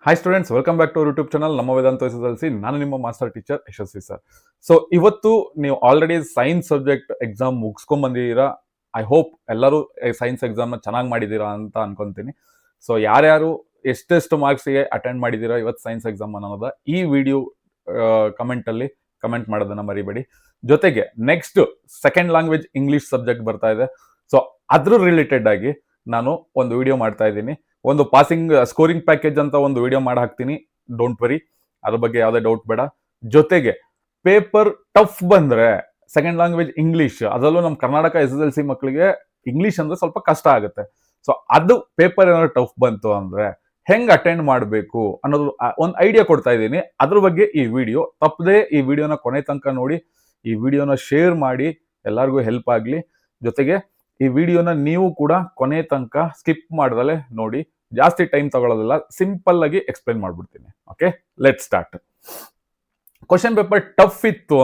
Hi students, welcome back to YouTube channel ನಮ್ಮ Vedanta SSLC. ನಾನು ನಿಮ್ಮ master teacher Yashasvi sir. So ಇವತ್ತು ನೀವು ಆಲ್ರೆಡಿ ಸೈನ್ಸ್ ಸಬ್ಜೆಕ್ಟ್ ಎಕ್ಸಾಮ್ ಮುಗಿಸ್ಕೊಂಡ್ ಬಂದಿದ್ದೀರಾ. ಐ ಹೋಪ್ ಎಲ್ಲರೂ ಸೈನ್ಸ್ ಎಕ್ಸಾಮ್ನ ಚೆನ್ನಾಗಿ ಮಾಡಿದ್ದೀರಾ ಅಂತ ಅನ್ಕೊಂತೀನಿ. ಸೊ ಯಾರ್ಯಾರು ಎಷ್ಟೆಷ್ಟು ಮಾರ್ಕ್ಸ್ಗೆ ಅಟೆಂಡ್ ಮಾಡಿದ್ದೀರಾ ಇವತ್ತು ಸೈನ್ಸ್ ಎಕ್ಸಾಮ್ ಅನ್ನೋದ ಈ ವಿಡಿಯೋ ಕಮೆಂಟಲ್ಲಿ ಕಮೆಂಟ್ ಮಾಡೋದನ್ನ ಮರಿಬೇಡಿ. ಜೊತೆಗೆ next second language English subject ಬರ್ತಾ ಇದೆ. ಸೊ ಅದ್ರ ರಿಲೇಟೆಡ್ ಆಗಿ ನಾನು ಒಂದು ವಿಡಿಯೋ ಮಾಡ್ತಾ ಇದ್ದೀನಿ. ಒಂದು ಪಾಸಿಂಗ್ ಸ್ಕೋರಿಂಗ್ ಪ್ಯಾಕೇಜ್ ಅಂತ ಒಂದು ವಿಡಿಯೋ ಮಾಡಿ ಹಾಕ್ತೀನಿ, ಡೋಂಟ್ ವರಿ, ಅದ್ರ ಬಗ್ಗೆ ಯಾವುದೇ ಡೌಟ್ ಬೇಡ. ಜೊತೆಗೆ ಪೇಪರ್ ಟಫ್ ಬಂದ್ರೆ ಸೆಕೆಂಡ್ ಲ್ಯಾಂಗ್ವೇಜ್ ಇಂಗ್ಲಿಷ್, ಅದರಲ್ಲೂ ನಮ್ಮ ಕರ್ನಾಟಕ SSLC ಮಕ್ಕಳಿಗೆ ಇಂಗ್ಲಿಷ್ ಅಂದ್ರೆ ಸ್ವಲ್ಪ ಕಷ್ಟ ಆಗುತ್ತೆ. ಸೊ ಅದು ಪೇಪರ್ ಏನಾದ್ರು ಟಫ್ ಬಂತು ಅಂದ್ರೆ ಹೆಂಗ್ ಅಟೆಂಡ್ ಮಾಡಬೇಕು ಅನ್ನೋದು ಒಂದು ಐಡಿಯಾ ಕೊಡ್ತಾ ಇದ್ದೀನಿ. ಅದ್ರ ಬಗ್ಗೆ ಈ ವಿಡಿಯೋ ತಪ್ಪದೆ ಈ ವಿಡಿಯೋನ ಕೊನೆ ತನಕ ನೋಡಿ, ಈ ವಿಡಿಯೋನ ಶೇರ್ ಮಾಡಿ, ಎಲ್ಲರಿಗೂ ಹೆಲ್ಪ್ ಆಗಲಿ. ಜೊತೆಗೆ ಈ ವಿಡಿಯೋನ ನೀವು ಕೂಡ ಕೊನೆ ತನಕ ಸ್ಕಿಪ್ ಮಾಡ್ದಲೆ ನೋಡಿ, ಜಾಸ್ತಿ ಟೈಮ್ ತಗೊಳ್ಳೋದಿಲ್ಲ, ಸಿಂಪಲ್ ಆಗಿ ಎಕ್ಸ್ಪ್ಲೈನ್ ಮಾಡ್ಬಿಡ್ತೀನಿ. Okay, let start. Question paper tough ಇತ್ತು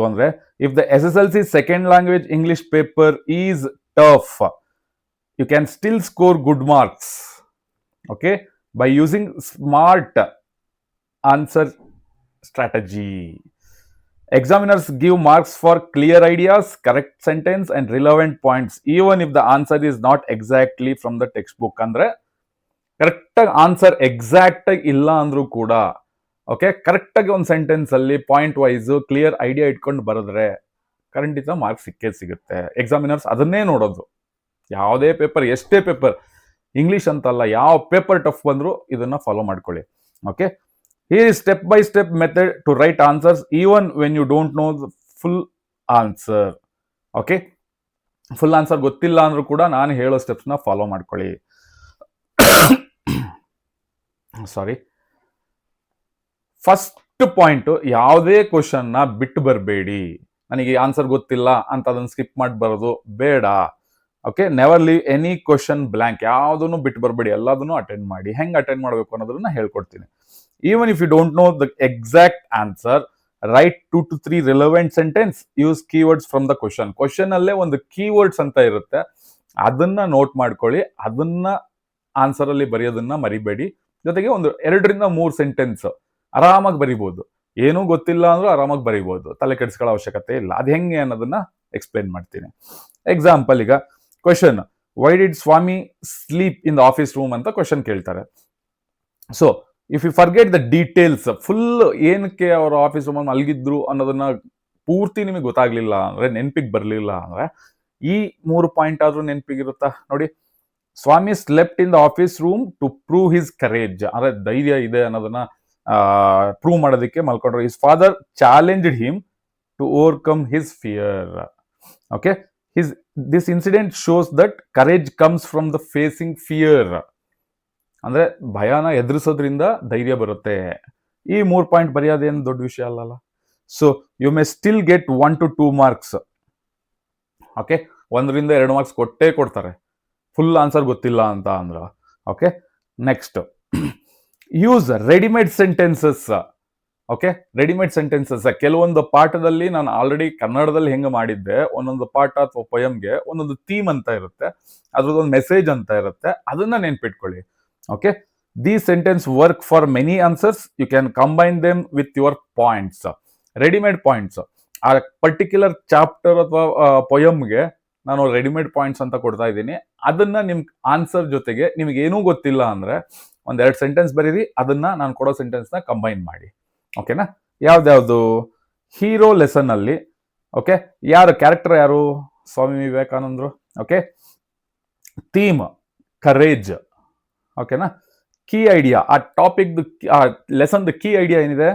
ಅಂದ್ರೆ if the SSLC second language English paper is tough, you can still score good marks, okay, by using smart answer strategy. Examiners give marks for clear ideas, correct sentence and relevant points even if the answer is not exactly from the textbook. ಅಂದ್ರೆ correct ಆಗಿ answer exact ಆಗಿ ಇಲ್ಲ ಅಂದ್ರೂ ಕೂಡ, okay, correct ಆಗಿ ಒಂದು sentence ಅಲ್ಲಿ point wise clear idea ಇಟ್ಕೊಂಡು ಬರೆದ್ರೆ ಖಂಡಿತ ಮಾರ್ಕ್ಸ್ ಸಿಕ್ಕೇ ಸಿಗುತ್ತೆ. ಎಕ್ಸಾಮಿನರ್ಸ್ ಅದನ್ನೇ ನೋಡೋದು. ಯಾವುದೇ ಪೇಪರ್, ಎಷ್ಟೇ ಪೇಪರ್, ಇಂಗ್ಲಿಷ್ ಅಂತಲ್ಲ, ಯಾವ ಪೇಪರ್ ಟಫ್ ಬಂದ್ರು ಇದನ್ನ ಫಾಲೋ ಮಾಡ್ಕೊಳ್ಳಿ. Okay, here is step by step method to write answers even when you don't know the full answer. Okay, full answer ಗೊತ್ತಿಲ್ಲ ಅಂದ್ರೂ ಕೂಡ ನಾನು ಹೇಳೋ ಸ್ಟೆಪ್ಸ್ ನ ಫಾಲೋ ಮಾಡ್ಕೊಳ್ಳಿ. ಸಾರಿ, ಫಸ್ಟ್ ಪಾಯಿಂಟ್, ಯಾವುದೇ ಕ್ವಶನ್ ನ ಬಿಟ್ಟು ಬರಬೇಡಿ. ನನಗೆ ಆನ್ಸರ್ ಗೊತ್ತಿಲ್ಲ ಅಂತ ಅದನ್ನ ಸ್ಕಿಪ್ ಮಾಡಿ ಬರೋದು ಬೇಡ. Okay, never leave any question blank. ಯಾವುದನ್ನು ಬಿಟ್ಟು ಬರಬೇಡಿ, ಎಲ್ಲದನ್ನು ಅಟೆಂಡ್ ಮಾಡಿ. ಹೆಂಗ್ ಅಟೆಂಡ್ ಮಾಡಬೇಕು ಅನ್ನೋದನ್ನ ಹೇಳ್ಕೊಡ್ತೀನಿ. Even if you don't know the exact answer, write 2 to 3 relevant sentence. Use keywords from the question. Question ಅಲ್ಲೇ ಒಂದು ಕೀವರ್ಡ್ಸ್ ಅಂತ ಇರುತ್ತೆ, ಅದನ್ನ ನೋಟ್ ಮಾಡ್ಕೊಳ್ಳಿ. ಅದನ್ನ ಆನ್ಸರ್ ಅಲ್ಲಿ ಬರೆಯೋದನ್ನ ಮರಿಬೇಡಿ. ಜೊತೆಗೆ ಒಂದು 2-3 ಸೆಂಟೆನ್ಸ್ ಆರಾಮಾಗಿ ಬರಿಬಹುದು. ಏನೂ ಗೊತ್ತಿಲ್ಲ ಅಂದ್ರೂ ಆರಾಮಾಗಿ ಬರಿಬಹುದು, ತಲೆ ಕೆಡಿಸ್ಕೊಳ್ಳೋ ಅವಶ್ಯಕತೆ ಇಲ್ಲ. ಅದು ಹೆಂಗೆ ಅನ್ನೋದನ್ನ ಎಕ್ಸ್ಪ್ಲೈನ್ ಮಾಡ್ತೀನಿ. ಎಕ್ಸಾಂಪಲ್, ಈಗ question, why did Swami sleep in the office room ಅಂತ ಕ್ವಶನ್ ಕೇಳ್ತಾರೆ. So if you forget the details, full ಏನಕ್ಕೆ ಅವರು ಆಫೀಸ್ ರೂಮಲ್ಲಿ ಮಲಗಿದ್ರು ಅನ್ನೋದನ್ನ ಪೂರ್ತಿ ನಿಮಗೆ ಗೊತ್ತಾಗ್ಲಿಲ್ಲ ಅಂದ್ರೆ, ನೆನಪಿಗೆ ಬರಲಿಲ್ಲ ಅಂದ್ರೆ, ಈ 3 ಪಾಯಿಂಟ್ ಆದ್ರೂ ನೆನಪಿಗಿರುತ್ತಾ ನೋಡಿ. Swami slept in the office room to prove his courage, ಅಂದ್ರೆ ಧೈರ್ಯ ಇದೆ ಅನ್ನೋದನ್ನ ಪ್ರೂವ್ ಮಾಡೋದಕ್ಕೆ ಮಲ್ಕೊಂಡ್ರು. His father challenged him to overcome his fear. Okay, this incident shows that courage comes from the facing fear. ಅಂದ್ರೆ ಭಯನ ಎದುರಿಸೋದ್ರಿಂದ ಧೈರ್ಯ ಬರುತ್ತೆ. ಈ 3 ಪಾಯಿಂಟ್ ಬರೆಯೋದೇನು ದೊಡ್ಡ ವಿಷಯ ಅಲ್ಲಲ್ಲ. So you may still get 1 to 2 marks. Okay, 1-2 marks ಕೊಟ್ಟೇ ಕೊಡ್ತಾರೆ, ಫುಲ್ ಆನ್ಸರ್ ಗೊತ್ತಿಲ್ಲ ಅಂತ ಅಂದ್ರ. Okay, next, use readymade sentences. Okay, readymade sentences ಕೆಲವೊಂದು ಪಾಠದಲ್ಲಿ ನಾನು ಆಲ್ರೆಡಿ ಕನ್ನಡದಲ್ಲಿ ಹೆಂಗೆ ಮಾಡಿದ್ದೆ, ಒಂದೊಂದು ಪಾಠ ಅಥವಾ ಪೊಯಮ್ಗೆ ಒಂದೊಂದು ಥೀಮ್ ಅಂತ ಇರುತ್ತೆ, ಅದ್ರದ್ದೊಂದು ಮೆಸೇಜ್ ಅಂತ ಇರುತ್ತೆ, ಅದನ್ನ ನೆನ್ಪಿಟ್ಕೊಳ್ಳಿ. Okay, these sentence work for many answers. You can combine them with your points. Ready-made points, ಆ ಪರ್ಟಿಕ್ಯುಲರ್ ಚಾಪ್ಟರ್ ಅಥವಾ ಪೊಯಮ್ಗೆ ನಾನು ರೆಡಿಮೇಡ್ ಪಾಯಿಂಟ್ಸ್ ಅಂತ ಕೊಡ್ತಾ ಇದ್ದೀನಿ. ಅದನ್ನ ನಿಮ್ ಆನ್ಸರ್ ಜೊತೆಗೆ ನಿಮ್ಗೆ ಏನೂ ಗೊತ್ತಿಲ್ಲ ಅಂದ್ರೆ 1-2 ಸೆಂಟೆನ್ಸ್ ಬರೀರಿ, ಅದನ್ನ ನಾನು ಕೊಡೋ ಸೆಂಟೆನ್ಸ್ ನ ಕಂಬೈನ್ ಮಾಡಿ. ಓಕೆನಾ? ಯಾವ್ದ್ಯಾವ್ದು? ಹೀರೋ ಲೆಸನ್ ಅಲ್ಲಿ, ಓಕೆ, ಕ್ಯಾರೆಕ್ಟರ್ ಯಾರು? ಸ್ವಾಮಿ ವಿವೇಕಾನಂದರು. Okay, theme courage. ಓಕೆನಾ? ಕೀ ಐಡಿಯಾ, ಆ ಟಾಪಿಕ್ ಲೆಸನ್ ಕೀ ಐಡಿಯಾ ಏನಿದೆ?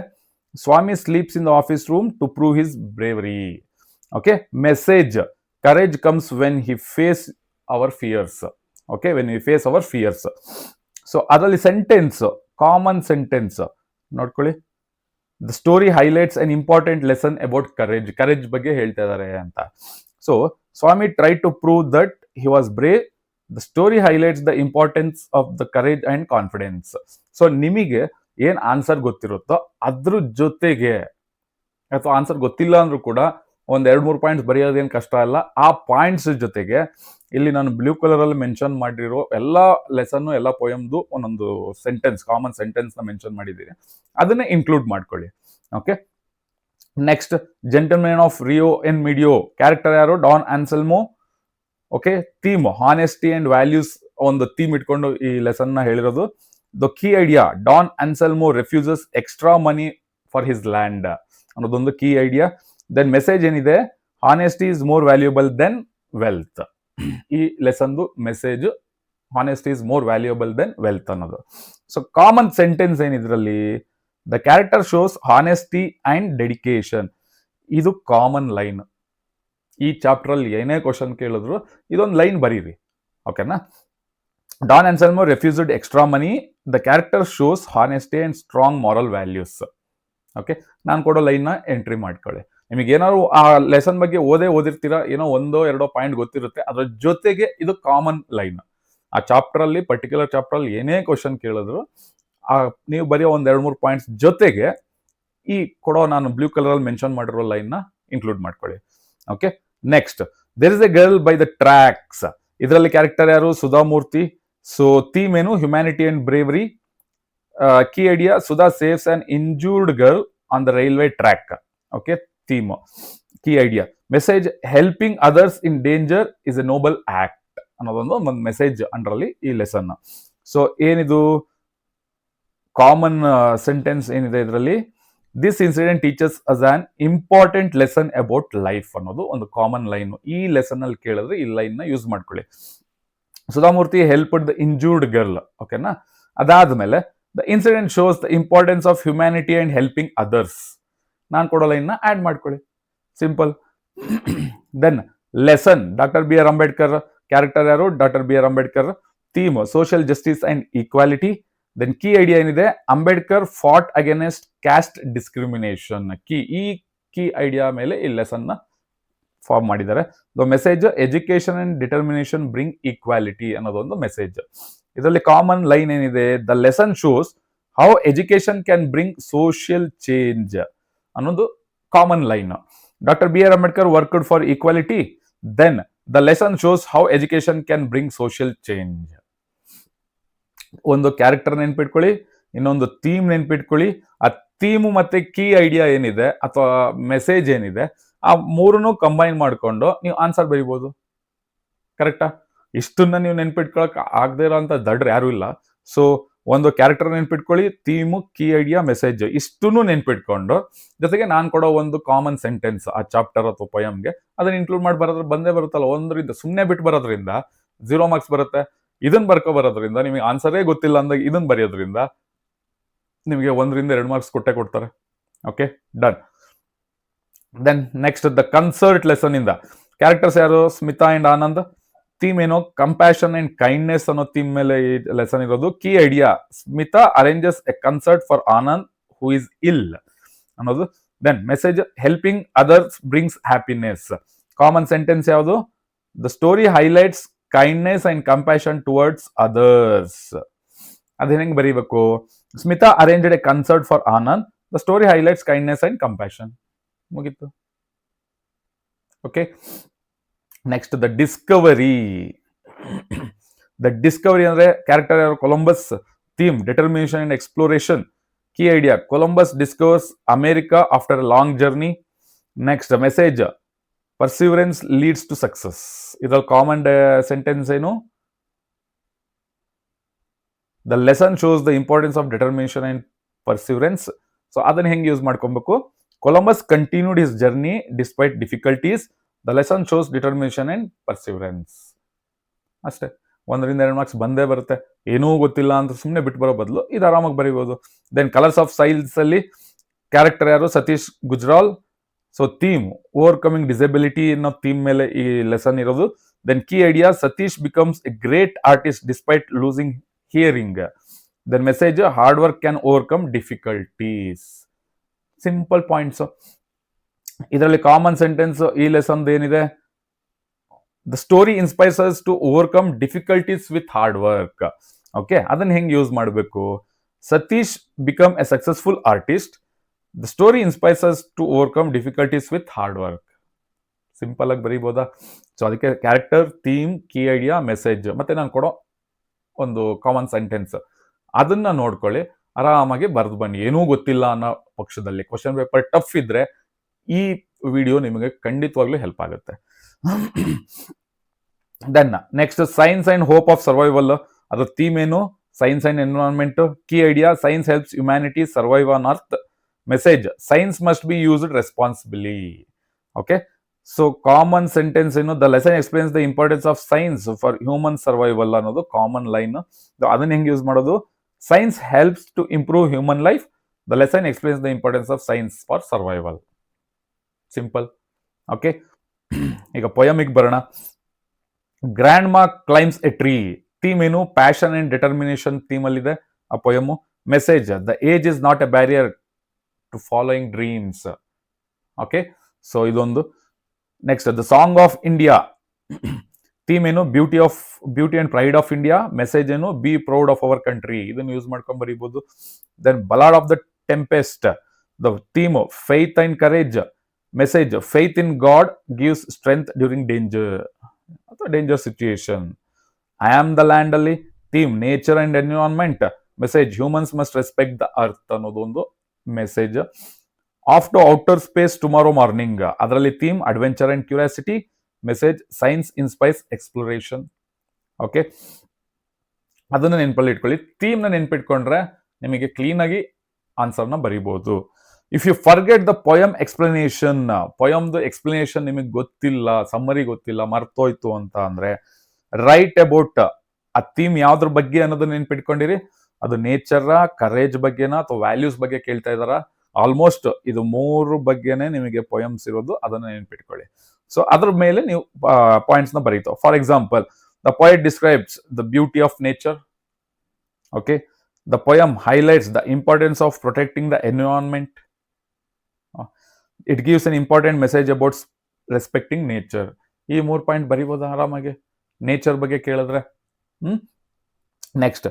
Swami sleeps in the office room to prove his bravery. Okay, message, courage comes when he face our fears. Okay, when we face our fears. So ಅದರಲ್ಲಿ sentence, common sentence ನೋಡ್ಕೊಳ್ಳಿ. The story highlights an important lesson about courage. Courage ಬಗ್ಗೆ ಹೇಳ್ತಾ ಇದ್ದಾರೆ ಅಂತ. So Swami try to prove that he was brave. The story highlights the importance of the courage and confidence. So ನಿಮಗೆ ಏನ್ answer ಗೊತ್ತಿರುತ್ತೋ ಅದ್ರ ಜೊತೆಗೆ, ಅಥವಾ ಆನ್ಸರ್ ಗೊತ್ತಿಲ್ಲ ಅಂದ್ರೂ ಕೂಡ ಒಂದು 2-3 ಪಾಯಿಂಟ್ಸ್ ಬರೆಯೋದೇನು ಕಷ್ಟ ಇಲ್ಲ. ಆ ಪಾಯಿಂಟ್ಸ್ ಜೊತೆಗೆ ಇಲ್ಲಿ ನಾನು ಬ್ಲೂ ಕಲರ್ ಅಲ್ಲಿ ಮೆನ್ಷನ್ ಮಾಡಿರೋ ಎಲ್ಲ ಲೆಸನ್ ಎಲ್ಲ ಪೋಯಮ್ದು ಒಂದೊಂದು ಸೆಂಟೆನ್ಸ್, ಕಾಮನ್ ಸೆಂಟೆನ್ಸ್ ನ ಮೆನ್ಷನ್ ಮಾಡಿದ್ದೀನಿ, ಅದನ್ನೇ ಇನ್ಕ್ಲೂಡ್ ಮಾಡ್ಕೊಳ್ಳಿ. Okay, next gentlemen of Rio en Medio, character ಯಾರು? Don Anselmo. Okay, theme honesty and values ಒಂದು ಥೀಮ್ ಇಟ್ಕೊಂಡು ಈ ಲೆಸನ್ ನ ಹೇಳಿರೋದು. The key idea, Don Anselmo refuses extra money for his land ಅನ್ನೋದೊಂದು ಕೀ ಐಡಿಯಾ. ದೆನ್ ಮೆಸೇಜ್ ಏನಿದೆ? Honesty is more valuable than wealth. ಈ ಲೆಸನ್ದು message honesty is more valuable than wealth ಅನ್ನೋದು. ಸೊ ಕಾಮನ್ ಸೆಂಟೆನ್ಸ್ ಏನಿದ್ರಲ್ಲಿ? The character shows honesty and dedication. ಇದು common line. ಈ chapter ಅಲ್ಲಿ ಏನೇ ಕ್ವಶನ್ ಕೇಳಿದ್ರು ಇದೊಂದು ಲೈನ್ ಬರೀರಿ. ಓಕೆನಾ? Don Anselmo refused extra money, the character shows honesty and strong moral values. Okay, ನಾನು ಕೊಡೋ ಲೈನ್ ನ ಎಂಟ್ರಿ ಮಾಡ್ಕೊಳ್ಳಿ. ನಿಮಗೆ ಏನಾದ್ರು ಆ ಲೆಸನ್ ಬಗ್ಗೆ ಓದಿರ್ತೀರಾ, ಏನೋ 1-2 ಪಾಯಿಂಟ್ ಗೊತ್ತಿರುತ್ತೆ, ಅದ್ರ ಜೊತೆಗೆ ಇದು ಕಾಮನ್ ಲೈನ್. ಆ ಚಾಪ್ಟರ್ ಅಲ್ಲಿ, ಪರ್ಟಿಕ್ಯುಲರ್ ಚಾಪ್ಟರ್ ಅಲ್ಲಿ ಏನೇ ಕ್ವಶನ್ ಕೇಳಿದ್ರು ನೀವು ಬರೆಯೋ 1-2-3 ಪಾಯಿಂಟ್ಸ್ ಜೊತೆಗೆ ಈ ಕೊಡೋ ನಾನು ಬ್ಲೂ ಕಲರ್ ಅಲ್ಲಿ ಮೆನ್ಷನ್ ಮಾಡಿರೋ ಲೈನ್ ನ ಇನ್ಕ್ಲೂಡ್ ಮಾಡ್ಕೊಳ್ಳಿ. Okay, next there is a girl by the tracks. ಇದರಲ್ಲಿ ಕ್ಯಾರೆಕ್ಟರ್ ಯಾರು? ಸುಧಾಮೂರ್ತಿ. ಸೊ ಥೀಮ್ ಏನು? Humanity and bravery. Key idea? Sudha saves an injured girl on the railway track. Okay, theme. Key idea? Message helping others in danger is a noble act ಅನ್ನೋದೊಂದು ಒಂದು message ಅಂಡ್ರಲ್ಲಿ ಈ lesson. So ಏನಿದು common sentence ಏನಿದೆ ಇದರಲ್ಲಿ? This incident teachers us on important lesson about life ಅನ್ನೋದು ಒಂದು common line. ಈ ಲೆಸನ್ ಅಲ್ಲಿ ಕೇಳಿದ್ರೆ ಈ ಲೈನ್ ನ ಯೂಸ್ ಮಾಡ್ಕೊಳ್ಳಿ. Sudha Murthy helped the injured girl. ಓಕೆನಾ? ಅದಾದ್ಮೇಲೆ the incident shows the importance of humanity and helping others. ನಾನು ಕೊಡೋ ಲೈನ್ ನ ಆಡ್ ಮಾಡ್ಕೊಳ್ಳಿ. Simple. Then lesson doctor B R Ambedkar. Character ಯಾರು? Doctor B R Ambedkar. Theme social justice and equality. Then key idea ಏನಿದೆ? ಅಂಬೇಡ್ಕರ್ ಫಾಟ್ against caste discrimination. ಈ key idea ಮೇಲೆ ಈ lesson ನ ಫಾರ್ಮ್ ಮಾಡಿದ್ದಾರೆ. The message education and determination bring equality ಅನ್ನೋದೊಂದು message. ಇದರಲ್ಲಿ common line ಏನಿದೆ? The lesson shows how education can bring social change ಅನ್ನೋದು common line. Doctor B R Ambedkar worked for equality. Then the lesson shows how education can bring social change. ಒಂದು character ನೆನ್ಪಿಟ್ಕೊಳ್ಳಿ, ಇನ್ನೊಂದು theme ನೆನ್ಪಿಟ್ಕೊಳ್ಳಿ. ಆ theme ಮತ್ತೆ key idea ಏನಿದೆ ಅಥವಾ message ಏನಿದೆ, ಆ ಮೂರನ್ನು ಕಂಬೈನ್ ಮಾಡ್ಕೊಂಡು ನೀವು ಆನ್ಸರ್ ಬರೀಬಹುದು. ಕರೆಕ್ಟಾ? ಇಷ್ಟನ್ನ ನೀವು ನೆನ್ಪಿಟ್ಕೊಳಕ್ ಆಗದೆ ಇರೋ ಅಂತ ದಡ್ರು ಯಾರು ಇಲ್ಲ. ಸೊ ಒಂದು ಕ್ಯಾರೆಕ್ಟರ್ ನೆನ್ಪಿಟ್ಕೊಳ್ಳಿ, ಥೀಮು, ಕೀ ಐಡಿಯಾ, ಮೆಸೇಜ್, ಇಷ್ಟನ್ನು ನೆನ್ಪಿಟ್ಕೊಂಡು ಜೊತೆಗೆ ನಾನು ಕೊಡೋ ಒಂದು ಕಾಮನ್ ಸೆಂಟೆನ್ಸ್ ಆ ಚಾಪ್ಟರ್ ಅಥವಾ ಪೊಯಮ್ಗೆ ಅದನ್ನ ಇನ್ಕ್ಲೂಡ್ ಮಾಡಿ ಬರೋದ್ರ ಬಂದೇ ಬರುತ್ತಲ್ಲ. ಒಂದರಿಂದ ಸುಮ್ಮನೆ ಬಿಟ್ಟು ಬರೋದ್ರಿಂದ 0 ಮಾರ್ಕ್ಸ್ ಬರುತ್ತೆ. ಇದನ್ನ ಬರ್ಕೊ ಬರೋದ್ರಿಂದ, ನಿಮಗೆ ಆನ್ಸರೇ ಗೊತ್ತಿಲ್ಲ ಅಂದಾಗ ಇದನ್ನ ಬರೆಯೋದ್ರಿಂದ ನಿಮಗೆ 1-2 ಮಾರ್ಕ್ಸ್ ಕೊಡ್ತಾರೆ. Okay, done. Then next the concert lesson ಇಂದ ಕ್ಯಾರೆಕ್ಟರ್ಸ್ ಯಾರು? ಸ್ಮಿತಾ ಅಂಡ್ ಆನಂದ್. ಥೀಮ್ ಏನು? ಕಂಪ್ಯಾಷನ್ ಅಂಡ್ ಕೈಂಡ್ನೆಸ್ ಅನ್ನೋ ಥೀಮ್ ಮೇಲೆ ಈ ಲೆಸನ್ ಇರೋದು. Key idea? Smita arranges a concert for Anand who is ill ಅನ್ನೋದು. Then message helping others brings happiness. Common sentence ಯಾವುದು? The story highlights kindness and compassion towards others. ಅದೇನ್ ಹೆಂಗ್ ಬರೀಬೇಕು? Smita arranged a concert for Anand, the story highlights kindness and compassion. ಮುಗೀತು. Okay, next the discovery. The discovery ಅಂದ್ರೆ character ಯಾರು? Columbus. Theme determination and exploration. Key idea? Columbus discovers America after a long journey. Next message perseverance leads to success. ಇದ್ರಲ್ಲಿ common sentence ಏನು? The lesson shows the importance of determination and perseverance. So ಅದನ್ನ ಹೆಂಗೆ use ಮಾಡ್ಕೊಬೇಕು? Columbus continued his journey despite difficulties. The lesson shows determination and perseverance. ಅಷ್ಟೇ. 1-2 marks ಬಂದೇ ಬರುತ್ತೆ. ಏನೂ ಗೊತ್ತಿಲ್ಲ ಅಂತ ಸುಮ್ಮನೆ ಬಿಟ್ಟು ಬರೋ ಬದಲು ಇದು ಆರಾಮಾಗಿ ಬರೀಬಹುದು. ದೆನ್ ಕಲರ್ಸ್ ಆಫ್ ಸೈಲ್ಸ್ ಅಲ್ಲಿ ಕ್ಯಾರೆಕ್ಟರ್ ಯಾರು? Satish Gujral. So theme overcoming disability ಅನ್ನೋ ಥೀಮ್ ಮೇಲೆ ಈ ಲೆಸನ್ ಇರೋದು. Then key idea? Satish becomes a great artist despite losing hearing. Then message hard work can overcome difficulties. Simple points. ಇದರಲ್ಲಿ ಕಾಮನ್ ಸೆಂಟೆನ್ಸ್ ಈ lesson ಏನಿದೆ? The story inspires us to overcome difficulties with hard work. Okay, ಅದನ್ನ ಹೆಂಗ್ use ಮಾಡಬೇಕು? Satish become a successful artist, the story inspires us to overcome difficulties with hard work. Simple ಆಗಿ ಬರೀಬೋದಾ? So ಅದಕ್ಕೆ character, theme, key idea, message, ಮತ್ತೆ ನಾನು ಕೊಡೋ ಒಂದು ಕಾಮನ್ ಸೆಂಟೆನ್ಸ್ ಅದನ್ನ ನೋಡ್ಕೊಳ್ಳಿ, ಆರಾಮಾಗಿ ಬರೆದು ಬನ್ನಿ. ಏನೂ ಗೊತ್ತಿಲ್ಲ ಅನ್ನೋ ಪಕ್ಷದಲ್ಲಿ, ಕ್ವಶನ್ ಪೇಪರ್ ಟಫ್ ಇದ್ರೆ ಈ ವಿಡಿಯೋ ನಿಮಗೆ ಖಂಡಿತವಾಗ್ಲೂ ಹೆಲ್ಪ್ ಆಗುತ್ತೆ. Then next science and hope of survival, ಅದ್ರ ಥೀಮ್ ಏನು? Science and environment. Key idea, science helps humanity survive on earth. Message, science must be used responsibly. Okay, so common sentence ಏನು? The lesson explains the importance of science for human survival ಅನ್ನೋದು common line. ಅದನ್ನ ಹೆಂಗೆ use ಮಾಡೋದು? Science helps to improve human life. The lesson explains the importance of science for survival. Simple. Okay, ಈಗ ಪೊಯಮಿಗೆ ಬರೋಣ. Grandma climbs a tree. Theme ಏನು? Passion and determination theme ಅಲ್ಲಿದೆ ಆ poem. Message, the age is not a barrier to following dreams. Okay, so ಇದೊಂದು. Next the song of India. Theme ಏನು? Beauty and pride of India. Message ಏನು? Be proud of our country. ಇದನ್ನು use ಮಾಡ್ಕೊಂಡ್ ಬರೀಬಹುದು. Then ballad of the tempest. The theme faith and courage. Message, faith in God gives strength during danger ಅಥವಾ danger situation. I am the land ಅಲ್ಲಿ theme nature and environment. Message, humans must respect the earth ಅನ್ನೋದೊಂದು message. Off to outer space tomorrow morning, ಅದರಲ್ಲಿ theme adventure and curiosity. Message, science inspires exploration. Okay, ಅದನ್ನ ನೆನಪಲ್ಲಿ ಇಟ್ಕೊಳ್ಳಿ. ಥೀಮ್ನ ನೆನ್ಪಿಟ್ಕೊಂಡ್ರೆ ನಿಮಗೆ clean ಆಗಿ ಆನ್ಸರ್ನ ಬರೀಬಹುದು. If you forget the poem explanation, ಪೊಯಮ್ದು ಎಕ್ಸ್ಪ್ಲನೇಷನ್ ನಿಮಗೆ ಗೊತ್ತಿಲ್ಲ, ಸಮ್ಮರಿ ಗೊತ್ತಿಲ್ಲ, ಮರ್ತೋಯ್ತು ಅಂತ ಅಂದ್ರೆ ರೈಟ್ ಅಬೌಟ್ ಆ ಥೀಮ್ ಯಾವ್ದ್ರ ಬಗ್ಗೆ ಅನ್ನೋದನ್ನ ನೆನ್ಪಿಟ್ಕೊಂಡಿರಿ. ಅದು ನೇಚರ್, ಕರೇಜ್ ಬಗ್ಗೆನಾ ಅಥವಾ ವ್ಯಾಲ್ಯೂಸ್ ಬಗ್ಗೆ ಕೇಳ್ತಾ ಇದಾರ? ಆಲ್ಮೋಸ್ಟ್ ಇದು 3 ಬಗ್ಗೆನೆ ನಿಮಗೆ ಪೊಯಮ್ಸ್ ಇರೋದು, ಅದನ್ನ ನೆನ್ಪಿಟ್ಕೊಳ್ಳಿ. ಸೊ ಅದ್ರ ಮೇಲೆ ನೀವು ಪಾಯಿಂಟ್ಸ್ ನ ಬರೀತಾವ. For example, the poet describes the beauty of nature. Okay, the poem highlights the importance of protecting the environment. It gives an important message about respecting nature. ಈ 3 ಪಾಯಿಂಟ್ ಬರೀಬಹುದು ಆರಾಮಾಗಿ ನೇಚರ್ ಬಗ್ಗೆ ಕೇಳಿದ್ರೆ. Next,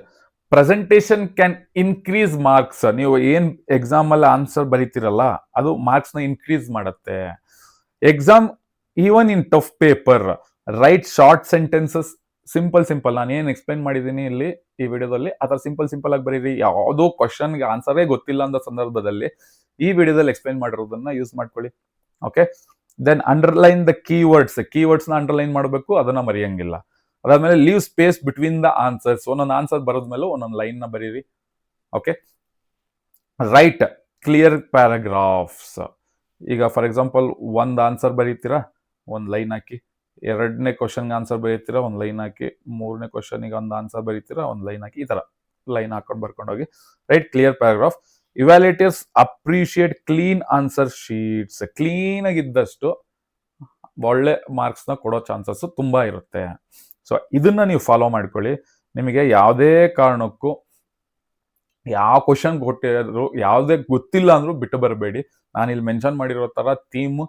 presentation can increase marks. ನೀವು ಏನ್ exam ಅಲ್ಲಿ answer ಬರೀತಿರಲ್ಲ ಅದು marks ನ ಇನ್ಕ್ರೀಸ್ ಮಾಡುತ್ತೆ. Exam even in tough paper right short sentences. Simple ನಾನು ಏನ್ ಎಕ್ಸ್ಪ್ಲೈನ್ ಮಾಡಿದ್ದೀನಿ ಇಲ್ಲಿ ಈ ವಿಡಿಯೋದಲ್ಲಿ ಆ ಥರ ಸಿಂಪಲ್ ಆಗಿ ಬರೀರಿ. ಯಾವುದೋ ಕ್ವಶನ್ಗೆ ಆನ್ಸರೇ ಗೊತ್ತಿಲ್ಲ ಅನ್ನೋ ಸಂದರ್ಭದಲ್ಲಿ ಈ ವಿಡಿಯೋದಲ್ಲಿ ಎಕ್ಸ್ಪ್ಲೈನ್ ಮಾಡಿರೋದನ್ನ ಯೂಸ್ ಮಾಡ್ಕೊಳ್ಳಿ. Okay, then underline the keywords ನ ಅಂಡರ್ಲೈನ್ ಮಾಡಬೇಕು, ಅದನ್ನ ಮರೆಯಂಗಿಲ್ಲ. ಅದಾದ್ಮೇಲೆ leave space between the answers. ಒಂದೊಂದು ಆನ್ಸರ್ ಬರೋದ್ಮೇಲೆ ಒಂದೊಂದು ಲೈನ್ ನ ಬರೀರಿ. Okay, write clear paragraphs. ಈಗ ಫಾರ್ ಎಕ್ಸಾಂಪಲ್ ಒಂದು ಆನ್ಸರ್ ಬರೀತೀರಾ, ಒಂದು ಲೈನ್ ಹಾಕಿ. 2ನೇ ಕ್ವಶನ್ಗೆ ಆನ್ಸರ್ ಬರೀತೀರಾ, ಒಂದು ಲೈನ್ ಹಾಕಿ. 3ನೇ ಕ್ವಶನ್ಗೆ ಒಂದು ಆನ್ಸರ್ ಬರೀತೀರಾ, ಒಂದು ಲೈನ್ ಹಾಕಿ. ಈ ತರ ಲೈನ್ ಹಾಕೊಂಡು ಬರ್ಕೊಂಡು ಹೋಗಿ. Write clear paragraph. Evaluators appreciate clean answer sheets. Clean ಆಗಿದ್ದಷ್ಟು ಒಳ್ಳೆ ಮಾರ್ಕ್ಸ್ ನ ಕೊಡೋ ಚಾನ್ಸಸ್ ತುಂಬಾ ಇರುತ್ತೆ. ಸೊ ಇದನ್ನ ನೀವು ಫಾಲೋ ಮಾಡ್ಕೊಳ್ಳಿ. ನಿಮಗೆ ಯಾವುದೇ ಕಾರಣಕ್ಕೂ ಯಾವ ಕ್ವಶನ್ ಕೊಟ್ಟಿದ್ರು ಯಾವುದೇ ಗೊತ್ತಿಲ್ಲ ಅಂದ್ರೂ ಬಿಟ್ಟು ಬರಬೇಡಿ. ನಾನು ಇಲ್ಲಿ ಮೆನ್ಷನ್ ಮಾಡಿರೋ ತರ ಥೀಮ್,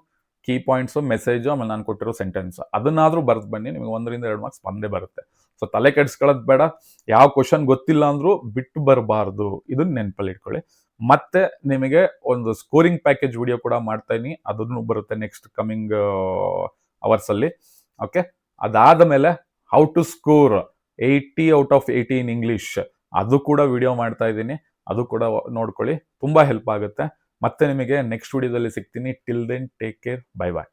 ಕೀ ಪಾಯಿಂಟ್ಸ್, ಮೆಸೇಜ್, ಆಮೇಲೆ ನಾನು ಕೊಟ್ಟಿರೋ ಸೆಂಟೆನ್ಸ್ ಅದನ್ನಾದ್ರೂ ಬರೆದು ಬನ್ನಿ. ನಿಮಗೆ 1ರಿಂದ 2 ಮಾರ್ಕ್ಸ್ ಬಂದೇ ಬರುತ್ತೆ. ಸೊ ತಲೆ ಕೆಡಿಸ್ಕೊಳ್ಳೋದು ಬೇಡ. ಯಾವ ಕ್ವಶನ್ ಗೊತ್ತಿಲ್ಲ ಅಂದ್ರೂ ಬಿಟ್ಟು ಬರಬಾರ್ದು. ಇದನ್ನ ನೆನಪಲ್ಲಿ ಇಟ್ಕೊಳ್ಳಿ. ಮತ್ತೆ ನಿಮಗೆ ಒಂದು ಸ್ಕೋರಿಂಗ್ ಪ್ಯಾಕೇಜ್ ವಿಡಿಯೋ ಕೂಡ ಮಾಡ್ತಾ ಇದೀನಿ, ಅದನ್ನು ಬರುತ್ತೆ ನೆಕ್ಸ್ಟ್ ಕಮಿಂಗ್ ಅವರ್ಸ್ ಅಲ್ಲಿ. ಓಕೆ, ಅದಾದ ಮೇಲೆ how to score 80 out of 80 in English, ಅದು ಕೂಡ ವಿಡಿಯೋ ಮಾಡ್ತಾ ಇದ್ದೀನಿ, ಅದು ಕೂಡ ನೋಡ್ಕೊಳ್ಳಿ. ತುಂಬಾ ಹೆಲ್ಪ್ ಆಗುತ್ತೆ. ಮತ್ತೆ ನಿಮಗೆ ನೆಕ್ಸ್ಟ್ ವಿಡಿಯೋದಲ್ಲಿ ಸಿಗ್ತೀನಿ. Till then take care, bye ಬಾಯ್.